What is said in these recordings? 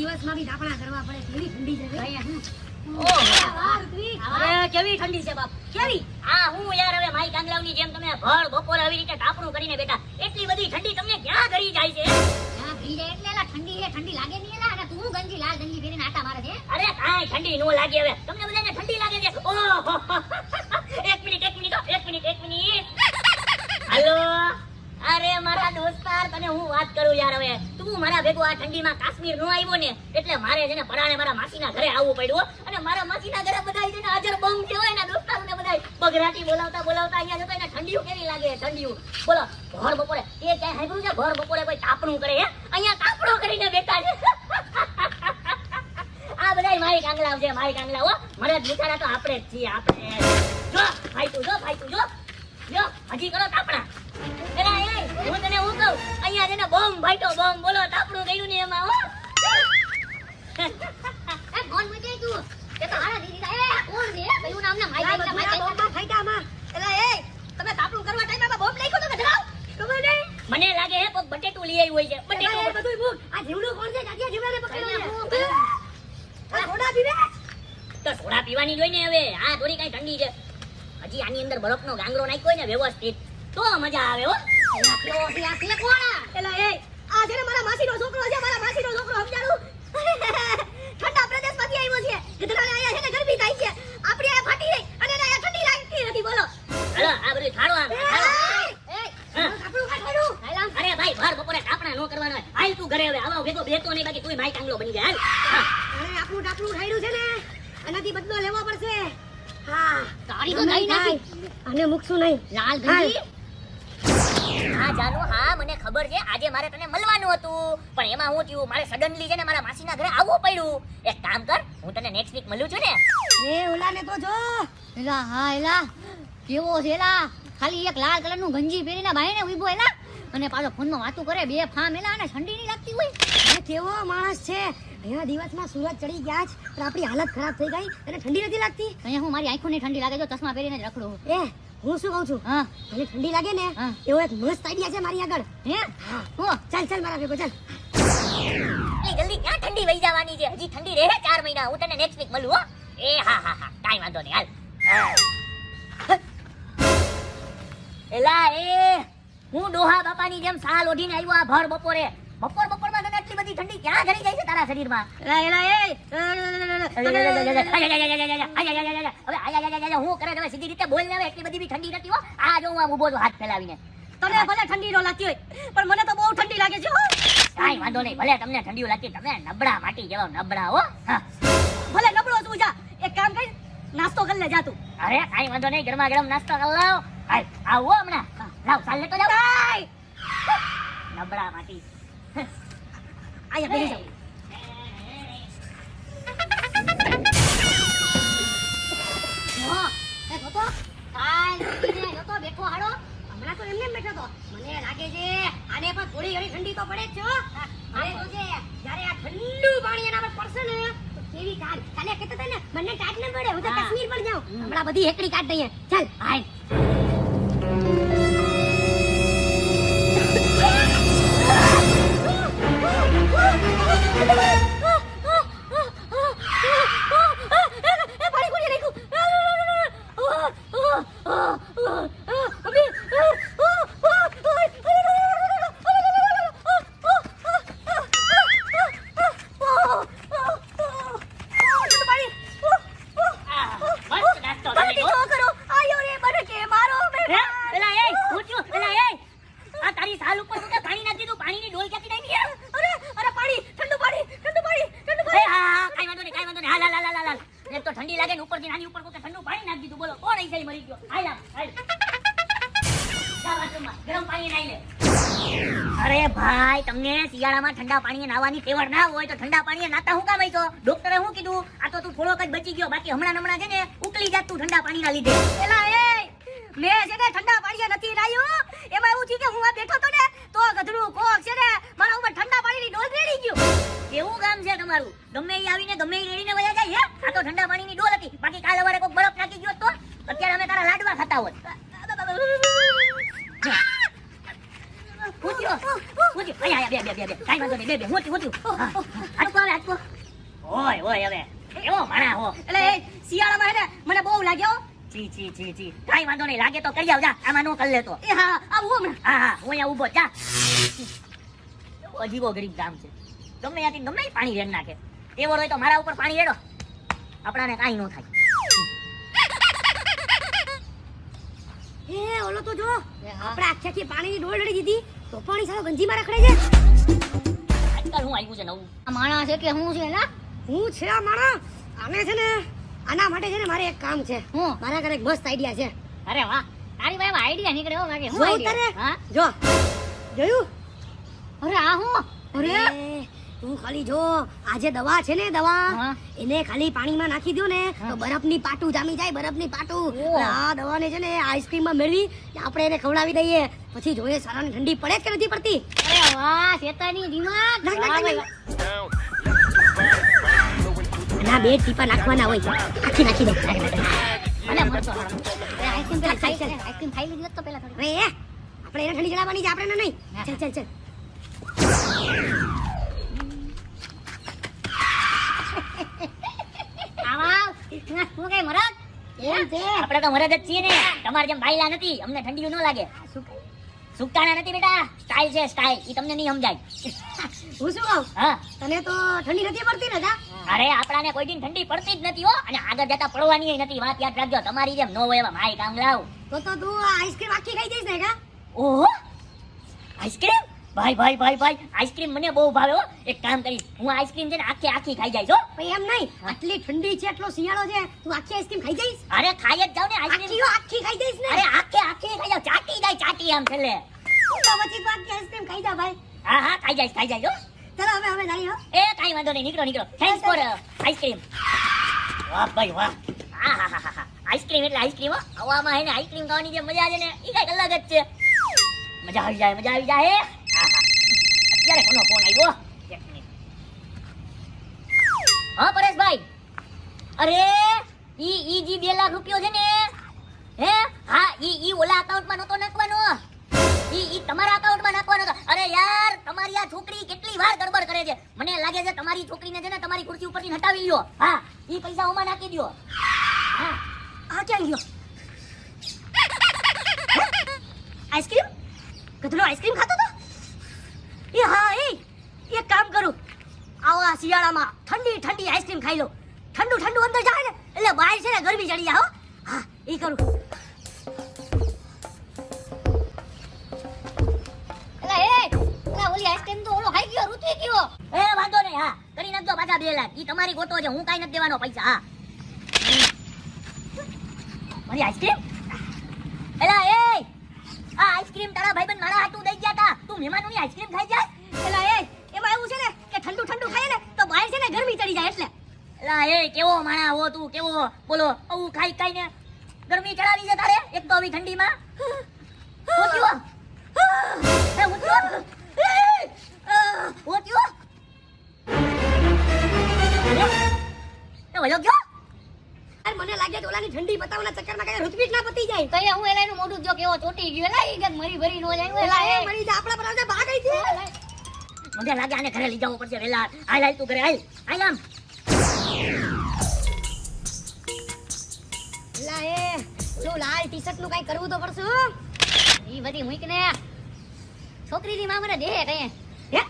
દિવસમાં બી ઢાપણા કરવા પડે કેવી ઠંડી છે કેવી ઠંડી છે બાપ કેવી હું યાર હવે માઈ કાંગલાવની જેમ તમે ભર બપોરે આવી રીતે ઢાપણું કરીને બેઠા એટલી બધી ઠંડી તમને ક્યાં કરી જાય છે ક્યાં થઈ જાય એટલે એલા ઠંડી છે ઠંડી લાગે નહીં એલા અને તું ગંજી લાલ ગંજી પહેરીને આટા મારે છે અરે કાંઈ ઠંડી નો લાગે હવે તમને બધાને ઠંડી લાગે છે ઓહો એક મિનિટ હાલો અરે મારા દોસ્તાર તને હું વાત કરું યાર હવે તું મારા ભેગો આ ઠંડીમાં કાશ્મીર નો આવ્યો ને એટલે મારે છે ને પરાણે મારા માસીના ઘરે આવવું પડ્યું અને મારા માસીના ઘરે બધાય છે ને હાજર બંધ થયો એના દોસ્તારોને બધાય બગરાટી બોલાવતા અહીંયા જતો એને ઠંડીઓ કેવી લાગે ઠંડીઓ બોલો ભર બપોરે એ ક્યાંય સાંભળ્યું છે ભર બપોરે કોઈ તાપણું કરે હે અહીંયા તાપણો કરીને બેઠા છે આ બધાય મારી કાંગલાવ છે મારી કાંગલાવ હો મને બિચારા તો આપણે જ છીએ આપણે જો ભાઈ તું જો હજી કરો તાપણા એલા એ હું તને હું કહું અહીંયા છે ને બોમ્બ ફાટ્યો બોમ્બ બોલો તાપણું કર્યું ને એમાં હો એ ફોન મૂકી તું એ તો હારા દીદી એ કોણ છે કયું નામ ના માઈક બોમ્બ ફાટ્યા માં એલા એ તમે તાપણું કરવા ટાઈમમાં બોમ્બ નાખ્યો તો કે જણાવ ખબર નહીં મને લાગે હે કોક બટેટું લઈ આવી હોય છે બટેટું બધું મૂક આ જીવડું કોણ છે જાગ્યા જીવડાને પકડ્યો છે આ સોડા પીવે તો સોડા પીવાની જોઈ ને હવે આ થોડી કઈ ઠંડી છે હજી આની અંદર બરફનો ગાંગરો નાખ્યો ને વ્યવસ્થિત તો મજા આવે હો આ કે કોણ એલા એ આ છે ને મારા માસીનો છોકરો છે સમજાડું ઠંડા પ્રદેશમાંથી આવ્યો છે ગધરાને આયા છે ને ગરમી થાય છે આપણી આ ફાટી રહી અને એને આ ઠંડી લાગતી નથી બોલો હાલો આ બધું ખાડો આપણું ખાડું અરે ભાઈ ભર બપોરે કાપણા નો કરવાનો હોય હાલ તું ઘરે હવે આવા ભેગો બેતો નહીં બાકી તું માઈ કાંગલો બની જાય હાલ અરે આપણું ટાપલું ખાડ્યું છે ને આનાથી બદલો લેવો પડશે હા તારી તો નહીં નથી અને મૂકશું નહીં લાલ ગંજી હા જાનુ હા મને ખબર છે આજે મારે તને મળવાનું હતું પણ એમાં હું થયું મારે સડનલી છે ને મારા માસીના ઘરે આવવું પડ્યું એક કામ કર હું તને નેક્સ્ટ વીક મળું છું ને એ ઓલાને તો જો એલા હા એલા કેવો છે એલા ખાલી એક લાલ કલરનું ગંજી પહેરીને બાઈને ઉભો એલા અને પાછો ફોનમાં વાતું કરે બે ફામ એલા અને ઠંડી નહીં લાગતી હોય એ કેવો માણસ છે અહીંયા દિવસમાં સૂરજ ચડી ગયા છે પણ આપણી હાલત ખરાબ થઈ ગઈ અને ઠંડી નથી લાગતી અહીંયા હું મારી આંખોની ઠંડી લાગે જો ચશ્મા પહેરીને જ રખડું એ હું શું કહું છું હા મને ઠંડી લાગે ને હા. એવો એક મસ્ત આઈડિયા છે મારી આગળ હે હા હો ચાલ મારા ભેગો ચાલ જલ્દી ક્યાં ઠંડી વહી જવાની છે હજી ઠંડી રહે 4 મહિના હું તને નેક્સ્ટ વીક મળું હો એ હા કાઈ વાંધો નહીં હાલ એલા એ હું ડોહા બાપાની જેમ સાલ ઓઢીને આવ્યો આ ભર બપોરે બપોરમાં તને આટલી બધી ઠંડી ક્યાં ઘડી જાય છે તારા શરીરમાં એલા એ હવે હું કરે તમે સીધી રીતે બોલ ને એટલી બધી બી ઠંડી નથી હો આ જો હું આમ ઊભો છું હાથ ફેલાવીને તને ભલે ઠંડી નો લાગતી હોય પણ મને તો બહુ ઠંડી લાગે છે હો કાઈ વાંધો નહીં ભલે તમને ઠંડી લાગતી તમે નબળા માટી જેવા નબળા હો હા ભલે નબળો તું જા એક કામ કર નાસ્તો કરી લે જા તું અરે કાઈ વાંધો નહીં ગરમા ગરમ નાસ્તો કરી લાવ હાલ આવો હમણાં લાવ ચાલ લેતો જાવ નબળા માટી આયા બેસી જાવ એ જોતો કાલ સીધે જોતો બેઠો હાડો હમણાં તો એમને બેઠો તો મને લાગે છે આને પણ થોડી ઘણી ઠંડી તો પડે જ છે હો અરે તો છે જ્યારે આ ઠંડુ પાણી એના પર પડશે ને તો કેવી કાઢ કાલે કહેતા હતા ને મને કાઢ ન પડે હું તો કાશ્મીર પર જાઉં હમણાં બધી હેકડી કાઢ દઈએ ચાલ હાય ઠંડી લાગે ને ઉપરથી નાની ઉપર કોઈ ઠંડુ પાણી નાખી દીધું બોલો કોણ અહીં જઈ મરી ગયો હાલ ગરમ પાણી નાઈ લે અરે ભાઈ તમને શિયાળામાં ઠંડા પાણીએ નાવાની ટેવડ ના હોય તો ઠંડા પાણીએ નાતા હું કામ છો ડોક્ટરે શું કીધું આ તો તું થોડોક જ બચી ગયો બાકી હમણાં છે ને ઉકળી જાત તું ઠંડા પાણીના લીધે એલા એ મેં છે ને ઠંડા પાણીએ નથી નાયું એમાં એવું થયું કે હું આ બેઠો તો ને તો ગધડું કોક છે ને મારા ઉપર ઠંડા પાણીની ડોલ રેડી ગયું કેવું કામ છે તમારું ગમે એ આવીને ગમે એ રેડીને વયા જાય હે આ તો ઠંડા પાણીની ડોલ હતી બાકી કાલ સવારે કોઈ બરફ નાખી ગયો તો અત્યારે અમે તારા લાડવા ખાતા હોત પૂછ્યો હું થયું? અહીંયા, બે. કાંઈ વાંધો નહીં, બે. હું થયું? હા. હાચકો હવે, હાચકો. ઓય હવે. એવો માણા હો. એટલે એ શિયાળામાં હે ને મને બહુ લાગ્યો. છી. કાંઈ વાંધો નહીં, લાગે તો કરી આવ જા. આમાં નો કરી લેતો. એ હા આવું હમણાં. હા, હું અહીંયા ઊભો જા. અજીબો ગરીબ ગામ છે. ગમે ત્યાંથી ગમે ઈ પાણી રેડ નાખે. એવો હોય તો મારા ઉપર પાણી રેડો. આપણાને કાંઈ ન થાય. એ ઓલો તો જો એ હા. આપણે આખી પાણીની ડોલ લડી દીધી તો પાણી સારો ગંજીમાં રખડે છે. આજકાલ હું આવ્યું છે નવું. આ માણસ છે કે હું છે એલા હું છે આ માણસ. આને છે ને આના માટે છે ને મારે એક કામ છે. હું મારા ઘરે એક મસ્ત આઈડિયા છે. અરે વાહ તારી પાસે આઈડિયા નીકળે હો લાગે હું જો idea? તારે. હા જો જોયું? અરે આ હું અરે તું ખાલી જો આ જે દવા છે ને દવા હા. એને ખાલી પાણીમાં નાખી દો ને હા. તો બરફની પાટું જામી જાય બરફની પાટું. ઓહ. આ દવાને છે ને આઈસ્ક્રીમમાં મેળવી આપણે એને ખવડાવી દઈએ પછી જોઈએ સારાને ઠંડી પડે કે નથી પડતી. અરે વાહ શેતાની દિમાગ નાખ, નાખ, વાહ, નાખ, ભાઈ. ના બે ટીપા નાખવાના હોય આખી નાખી દે. ભલે મરતો હાલો. એ આઈસ્ક્રીમ પેલા ખાઈ છે આઈસ્ક્રીમ ખાઈ લીધી હોત તો પેલા થોડી હવે આપણે એને ઠંડી ચડાવવાની છે આપણે નહીં. હા. ચાલ આવા હું કઈ મરદ એમ છે. આપણે તો મરદ જ છીએ ને. તમારે જેમ બાયલા નથી. અમને ઠંડી ન લાગે. સુકતાના નથી બેટા. સ્ટાઇલ છે સ્ટાઇલ. ઈ તમને નહીં સમજાય. હું શું કહું હા. તને તો ઠંડી નથી પડતી ને જા? અરે આપણાને કોઈ દિન ઠંડી પડતી જ નથી હો. અને આગળ જતા પડવાની નથી. વાત યાદ રાખજો. તમારી જેમ નો હોય એવા માય કામ લાવ. તો તું આ આઈસ્ક્રીમ આખી ખાઈ જઈશ ને કા? ઓહો આઈસ્ક્રીમ. ભાઈ આઈસ્ક્રીમ મને બહુ ભાવે હો. એક કામ કરીશ. હું આઈસ્ક્રીમ છે ને આખી ખાઈ જઈશ હો. ભાઈ એમ નહીં આટલી ઠંડી છે એટલો શિયાળો છે તું આખી આઈસ્ક્રીમ ખાઈ જઈશ? અરે ખાઈ જ જાવ ને આઈસ્ક્રીમ. આખી ખાઈ જઈશ ને? અરે આખી ખાઈ જાવ. ચાટી આમ છેલ્લે. તો પછી તું આખી આઈસ્ક્રીમ ખાઈ જા ભાઈ. હા ખાઈ જાય હો. ચલો હવે જાણી હો. એ કાંઈ વાંધો નહીં. નીકળો. Thanks for ice cream. વાહ ભાઈ વાહ. આહાહાહા. આઈસ્ક્રીમ એટલે આઈસ્ક્રીમ હો. હવામાં હે ને આઈસ્ક્રીમ ખાવાની જે મજા છે ને એ કઈક અલગ જ છે. મજા આવી જાય આહા. અત્યારે કોનો ફોન આવ્યો? એક મિનિટ. હા પરેશભાઈ. અરે ઈ જે 2 લાખ રૂપિયો છે ને હે હા ઈ ઓલા અકાઉન્ટમાં નતો નાખવાનો. ઈ તમારા અકાઉન્ટમાં નાખવાનો હતો. અરે યાર તમારી આ છોકરી કેટલી વાર ગડબડ કરે છે. મને લાગે છે તમારી છોકરીને છે ને તમારી ખુરશી ઉપરથી હટાવી લ્યો. હા ઈ પૈસા ઓમાં નાખી દ્યો. હા આ ક્યાં ગયો? આઈસ્ક્રીમ? કતલો આઈસ્ક્રીમ ખાતો તો? એ હા એક કામ કરું. આવો આ શિયાળામાં ઠંડી આઈસ્ક્રીમ ખાઈ લો. ઠંડુ અંદર જાય ને એટલે બહાર છે ને ગરમી ચડી જાય હો. હા એ કરું. એલા ઓલી આઈસ્ક્રીમ તો ઓલો ખાઈ ગયો ઋત્વિક ગયો એ વાંધો નહીં. હા કરી નાખજો પાછા 2 લાખ. ઈ તમારી ગોતો છે. હું કાઈ નથી દેવાનો પૈસા. હા મારી આઈસ્ક્રીમ. એલા આ આઈસ્ક્રીમ તારા ભાઈબંધ મારા હાથું દઈ ગયા તા. તું મહેમાનોની આઈસ્ક્રીમ ખાઈ જાય? એલા એમાં એવું છે ને કે ઠંડુ ખાઈએ ને તો બહાર છે ને ગરમી ચડી જાય એટલે. એલા કેવો માણા હો તું. કેવો બોલો આવું ખાઈ ને ગરમી ચડાવી છે તારે એક તો આવી ઠંડીમાં. પોત્યો એ પોત્યો પોત્યો એ વયો ગયો. યાર મને લાગે છે ઓલાની ઠંડી બતાવવાના ચક્કરમાં કઈ ઋત્વિક ના પતી જાય. કઈ હું એલા એનું મોઢું જો કેવો ચોટી ગયો એલા ઈ કે મરી ભરી નો જાય એલા એલા મરી જા આપણા પર આવજે બા ગઈ છે. મને લાગે આને ઘરે લઈ જવું પડશે વેલા. હાલ તું ઘરે હાલ આમ. એલા જો લાલ ટી-શર્ટ નું કઈ કરવું તો પડશે હો. ઈ બધી મૂક ને છોકરીની માં મને દે કઈ હે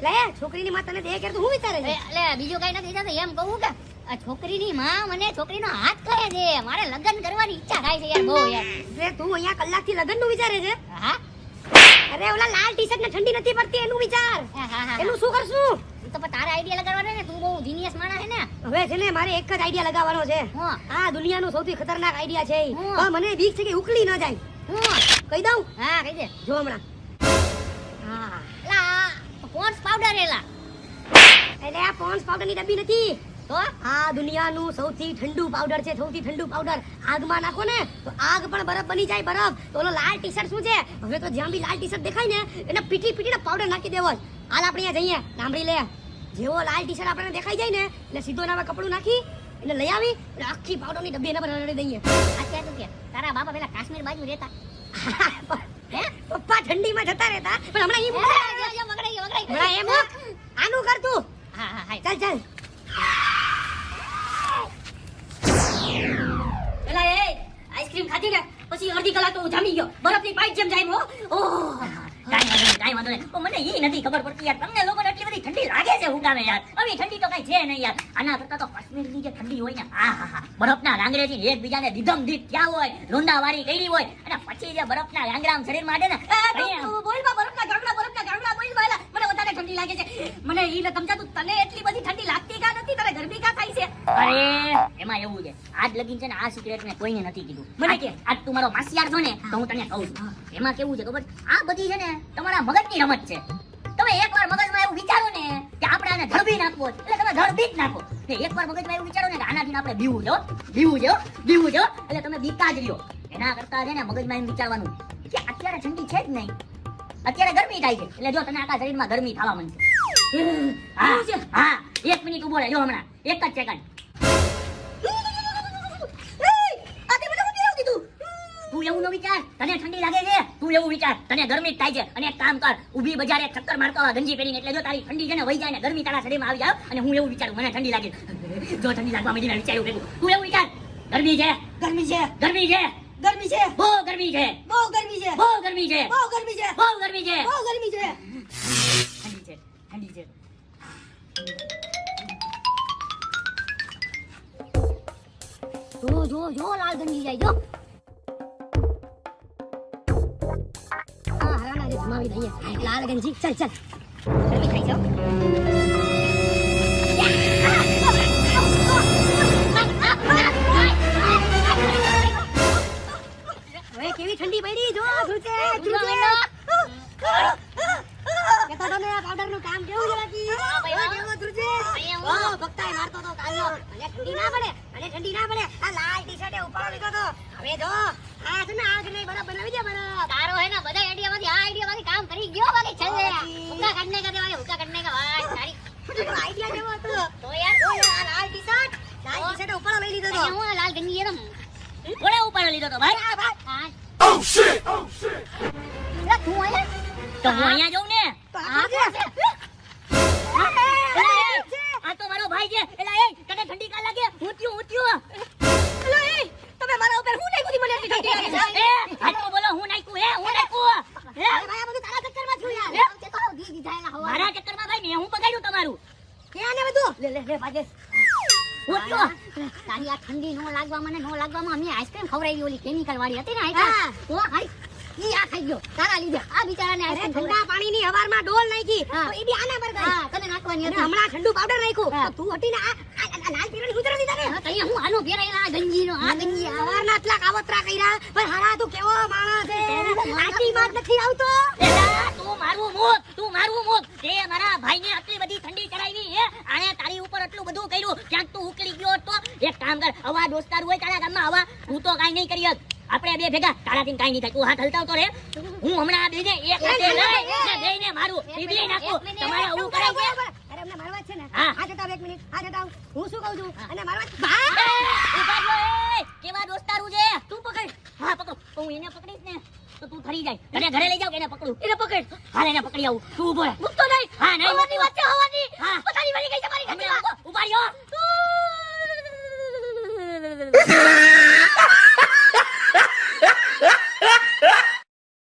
લે છોકરીની માં તને દે કે તું હું વિચારે છે? એટલે બીજું કઈ નથી થતું એમ કહું કે આ છોકરીની માં મને છોકરીનો હાથ કહે છે મારે લગ્ન કરવાની ઈચ્છા થાય છે યાર બહુ યાર એટલે તું અહીંયા કલાકથી લગન નું વિચારે છે? હા અરે ઓલા લાલ ટી-શર્ટ ને ઠંડી નથી પડતી એનું વિચાર. હા એનું શું કરશું? ઈ તો પણ તારે આઈડિયા લગાડવાનો ને તું બહુ જીનિયસ માણસ છે ને હવે છે ને મારે એક જ આઈડિયા લગાવવાનો છે. હું આ દુનિયાનો સૌથી ખતરનાક આઈડિયા છે ઈ. હા. પણ મને બીક છે કે ઉકળી ન જાય. કહી દઉં? હા કહી દે જો હમણાં હા એલા પોન્ડ્સ પાવડર એલા એટલે આ પોન્ડ્સ પાવડર ની ડબ્બી નથી. તો આ દુનિયાનું સૌથી ઠંડુ પાવડર છે. સૌથી ઠંડુ પાવડર આગમાં નાખો ને તો આગ પણ બરફ બની જાય બરફ. તો ઓલો લાલ ટી-શર્ટ શું છે હવે તો જ્યાં બી લાલ ટી-શર્ટ દેખાય ને એને પીટીને પાવડર નાખી દેવો જ. હાલ આપણે અહીંયા જઈએ સાંભળી લે. જેવો લાલ ટી-શર્ટ આપણને દેખાઈ જાય ને એટલે સીધો એના પર કપડું નાખી એને લઈ આવી અને આખી પાવડર ની ડબ્બી એના પર રેડી દઈએ. આ કે તારા બાપા પેલા કાશ્મીર બાજુ રહેતા હે પપ્પા ઠંડીમાં જતા રહેતા પણ હમણાં ઈ વગડાઈ ગયો. હમણાં એમ હોક. આનું કર તું હા હા હા. ચાલ ચાલ એલા એ આઈસ્ક્રીમ ખાધી ને પછી અડધી કલાક તો હું જામી ગયો બરફની પાઇપ જેમ જાય હો ઓહ કાંઈ વાંધો નહીં પણ મને ઈ નથી ખબર પડતી યાર તમને લોકોને એટલી બધી ઠંડી લાગે છે હુકામે યાર હવે ઠંડી તો કાંઈ છે નહીં યાર આના કરતા તો કાશ્મીરની જે ઠંડી હોય ને હા બરફના લાંગરેથી એકબીજાને દીધમ દીધ ક્યાં હોય લોંડાવાળી કરી હોય અને પછી જે બરફના લાંગરામ શરીરમાં આડે ને બોલમાં બરફના ગામડા બોલ વાલા મને વધારે ઠંડી લાગે છે મને ઈ ન સમજાતું તને એટલી બધી ઠંડી લાગતી કા નથી તને ગરમી કા થાય છે અરે એમાં એવું છે આજ લગીન છે ને આ સિક્રેટ મેં કોઈને નથી કીધું મને કે આજ તું મારો માસિયાર છો ને તો હું તને કહું છું એમાં કેવું છે ખબર આ બધી છે ને તમારા મગજની રમત છે તમે એકવાર મગજમાં એવું વિચારો ને કે આપણે આને ધડબી નાખવો એટલે તમે ધડબી જ નાખો ને એકવાર મગજમાં એવું વિચારો ને કે આનાથી આપણે બીવું જો એટલે તમે બીતા જ રહ્યો એના કરતા છે ને મગજમાં એમ વિચારવાનું કે અત્યારે ઠંડી છે જ નહીં અત્યારે ગરમી થાય છે એટલે જો તને આખા શરીરમાં ગરમી થવા માંડશે હા 1 મિનિટ ઉભો રહે જો હમણાં એક જ સેકન્ડ તું એવું ન વિચાર તને ઠંડી લાગે છે તું એવું વિચાર તને ગરમી થાય છે અને એક કામ કર ઊભી બજારે ચક્કર મારતો આવા ગંજી પહેરીને એટલે જો તારી ઠંડી છે ને વહી જાય ને ગરમી તારા શરીરમાં આવી જાય અને હું એવું વિચારું મને ઠંડી લાગે જો ઠંડી લાગવા માંડી ને વિચાર્યું ભેગું તું એવું વિચાર ગરમી છે બહુ ગરમી છે ઠંડી છે જો લાલ ગંજી જાય જો. હા હરાના જે જમાવી દઈએ લાલ ગંજી ચાલ ચાલ ગરમી થાય છે હવે કેવી ઠંડી પડી જો ધ્રુજે કેતો તો ને પાવડર નું કામ કેવું છે બાકી કેવો ધ્રુજે ભક્તાએ મારતો તો કાલ્યો અને ઠંડી ના પડે આ લાલ ટી-શર્ટે ઉપાડો લીધો તો હવે જો આ છે ને આગ નહીં બરફ બનાવી દે બરફ તારો है ना બધા આઈડિયામાંથી આ આઈડિયામાંથી કામ કરી ગયો બાકી ચલ હુક્કા કાઢને કા દેવાય હુક્કા કાઢને કા વાત તારી આઈડિયા જેવો હતો તો યાર આ લાલ ટી-શર્ટ ઉપાડો લઈ લીધો તો હું લાલ ગંજી એરમ કોણે ઉપાડો લીધો તો ભાઈ હા Oh shit! તું આયા તો હું અહીંયા જાઉં ને આ છે આ તો મારો ભાઈ છે એલા એ તને ઠંડી કા લાગે હું થયું એલો એ તમે મારા ઉપર હું નાખ્યું મને એટલી ઠંડી લાગે છે એ હાચું બોલો હું નાખ્યું હે અરે ભાઈ આ બધું તારા ચક્કરમાં થયું યાર તે તો દી દીધા એના હવા મારા ચક્કરમાં ભાઈ મેં હું બગાડ્યું તમારું કે આને બધું લે ભાગે હું થયું તારી આ ઠંડી નો લાગવા મને નો લાગવામાં અમે આઈસ્ક્રીમ ખવડાવી ઓલી કેમિકલ વાળી હતી ને આઈસ્ક્રીમ ઓ હાઈ ઈ આ ખાઈ ગયો તારા લીધે આ બિચારાને અરે આઈસ્ક્રીમ ઠંડા પાણીની હવારમાં ડોલ નાખી હા. તો ઈ બી આના પર ગઈ હા તને નાખવાની અને હતી હમણાં ઠંડુ પાવડર નાખ્યું હા. તો તું હટીને આ લાલ પીળાની ઉતરી દીધા ને હા, તઈ હું આનો પહેરાયેલા આ ગંજીનો આ ગંજી આ સવારના આટલા કાવતરા કર્યા પણ હારા તું કેવો માણસ છે આટલી વાત નથી આવતો એલા તું મારું મુખ તે મારા ભાઈને આટલી બધી ઠંડી ચડાવી હે આણે તારી ઉપર આટલું બધું કર્યું ક્યાંક તું ઉકળી ગયો તો એક કામ કર આવા દોસ્તાર હોય તારા ગામમાં આવા તું તો કાઈ નહીં કરી શક આપણે બે ભેગા તારાથી કાઈ નહીં થાય તું હાથ હલતાવતો રે હું હમણાં આ બેને એક હાથે લઈ ને બેયને મારું બીબી નાખું તમારે આવું કરાય છે અરે અમને મારવા જ છે ને હા. આ જતા 1 મિનિટ આ જતા હું શું કહું છું અને મારવા જ- ઉભા રહો, એ! કેવા દોસ્તારું છે તું પકડ હા પકડ તો હું એને પકડીશ ને તો તું ઠરી જાય તને ઘરે લઈ જાવ કે એને પકડું એને પકડ હાલ એને પકડી આવું તું ઉભો રહે મુકતો નહીં હા નહીં હવાની વાત છે હવાની હા પથારી વળી ગઈ તમારી ઘરે ઉભા રહ્યો